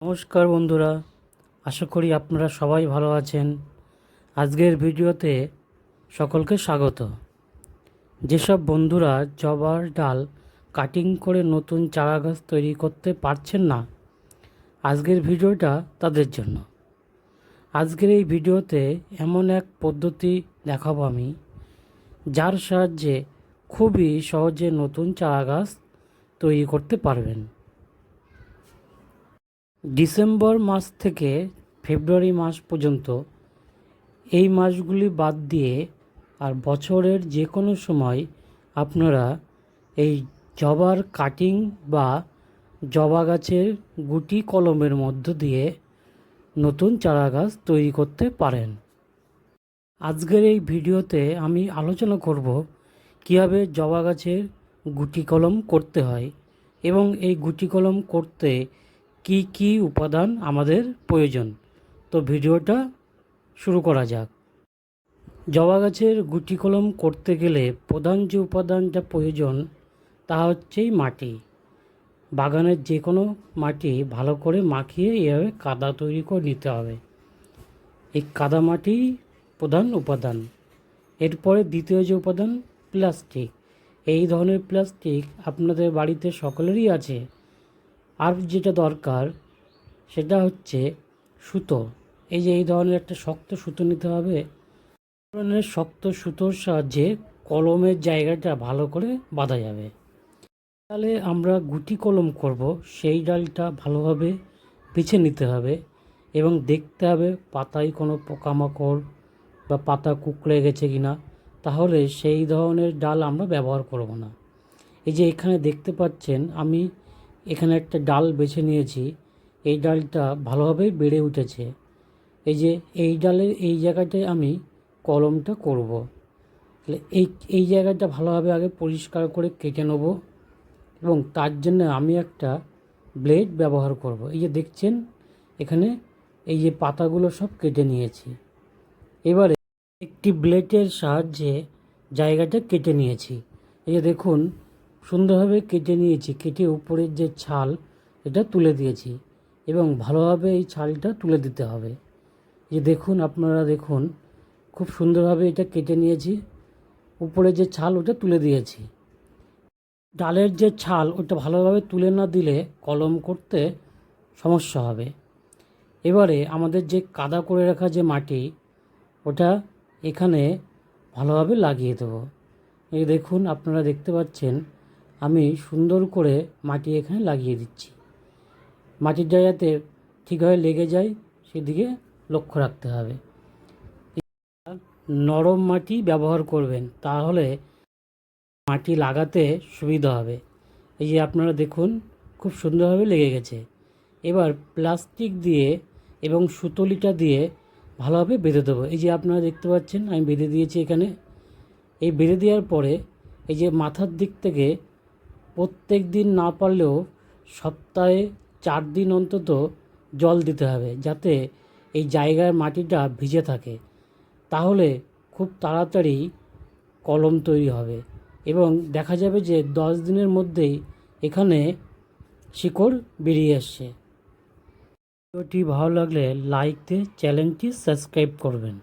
নমস্কার বন্ধুরা, আশা করি আপনারা সবাই ভালো আছেন। আজকের ভিডিওতে সকলকে স্বাগত। যেসব বন্ধুরা জবার ডাল কাটিং করে নতুন চারা গাছ তৈরি করতে পারছেন না, আজকের ভিডিওটা তাদের জন্য। আজকের এই ভিডিওতে এমন এক পদ্ধতি দেখাবো আমি, যার সাহায্যে খুবই সহজে নতুন চারা গাছ তৈরি করতে পারবেন। ডিসেম্বর মাস থেকে ফেব্রুয়ারি মাস পর্যন্ত এই মাসগুলি বাদ দিয়ে আর বছরের যে কোনো সময় আপনারা এই জবার কাটিং বা জবা গাছের গুটি কলমের মধ্য দিয়ে নতুন চারা গাছ তৈরি করতে পারেন। আজকের এই ভিডিওতে আমি আলোচনা করব কীভাবে জবা গাছের গুটি কলম করতে হয় এবং এই গুটি কলম করতে কি কি উপাদান আমাদের প্রয়োজন। তো ভিডিওটা শুরু করা যাক। জবা গাছের গুটি কলম করতে গেলে প্রধান যে উপাদানটা প্রয়োজন তা হচ্ছে মাটি। বাগানের যে কোনো মাটি ভালো করে মাখিয়ে এভাবে কাদা তৈরি করে নিতে হবে। এই কাদা মাটি প্রধান উপাদান। এরপরে দ্বিতীয় যে উপাদান প্লাস্টিক। এই ধরনের প্লাস্টিক আপনাদের বাড়িতে সকলেরই আছে। আর যেটা দরকার সেটা হচ্ছে সুতো। এই ধরনের একটা শক্ত সুতো নিতে হবে। ধরনের শক্ত সুতোর সাহায্যে কলমের জায়গাটা ভালো করে বাঁধা যাবে। তাহলে আমরা গুটি কলম করব, সেই ডালটা ভালোভাবে বেছে নিতে হবে এবং দেখতে হবে পাতায় কোনো পোকামাকড় বা পাতা কুঁকড়ে গেছে কিনা, তাহলে সেই ধরনের ডাল আমরা ব্যবহার করব না। এই যে এখানে দেখতে পাচ্ছেন, আমি এখানে একটা ডাল বেছে নিয়েছি। এই ডালটা ভালোভাবে বেড়ে উঠেছে। এই ডালের এই জায়গাটায় আমি কলমটা করব। তাহলে এই জায়গাটা ভালোভাবে আগে পরিষ্কার করে কেটে নেব এবং তার জন্য আমি একটা ব্লেড ব্যবহার করব। এই যে দেখছেন এখানে এই যে পাতাগুলো সব কেটে নিয়েছি। এবারে একটি ব্লেডের সাহায্যে জায়গাটা কেটে নিয়েছি। এই যে দেখুন সুন্দরভাবে কেটে নিয়েছি। কেটে উপরের যে ছাল এটা তুলে দিয়েছি এবং ভালোভাবে এই ছালটা তুলে দিতে হবে। এই দেখুন, আপনারা দেখুন খুব সুন্দরভাবে এটা কেটে নিয়েছি। উপরে যে ছাল ওটা তুলে দিয়েছি। ডালের যে ছাল ওটা ভালোভাবে তুলে না দিলে কলম করতে সমস্যা হবে। এবারে আমাদের যে কাদা করে রাখা যে মাটি ওটা এখানে ভালোভাবে লাগিয়ে দেবো। এই দেখুন, আপনারা দেখতে পাচ্ছেন আমি সুন্দর করে মাটি এখানে লাগিয়ে দিচ্ছি। মাটির জায়গাতে ঠিকভাবে লেগে যায় সেদিকে লক্ষ্য রাখতে হবে। নরম মাটি ব্যবহার করবেন, তাহলে মাটি লাগাতে সুবিধা হবে। এই যে আপনারা দেখুন খুব সুন্দরভাবে লেগে গেছে। এবার প্লাস্টিক দিয়ে এবং সুতলিটা দিয়ে ভালোভাবে বেঁধে দেবো। এই যে আপনারা দেখতে পাচ্ছেন আমি বেঁধে দিয়েছি এখানে। এই বেঁধে দেওয়ার পরে এই যে মাথার দিক থেকে প্রত্যেক দিন না পারলেও সপ্তাহে 4 দিন অন্তত জল দিতে হবে, যাতে এই জায়গার মাটিটা ভিজে থাকে। তাহলে খুব তাড়াতাড়ি কলম তৈরি হবে এবং দেখা যাবে যে 10 দিনের মধ্যেই এখানে শিকড় বেরিয়ে আসছে। ভিডিওটি ভালো লাগলে লাইক দিয়ে চ্যানেলটি সাবস্ক্রাইব করবেন।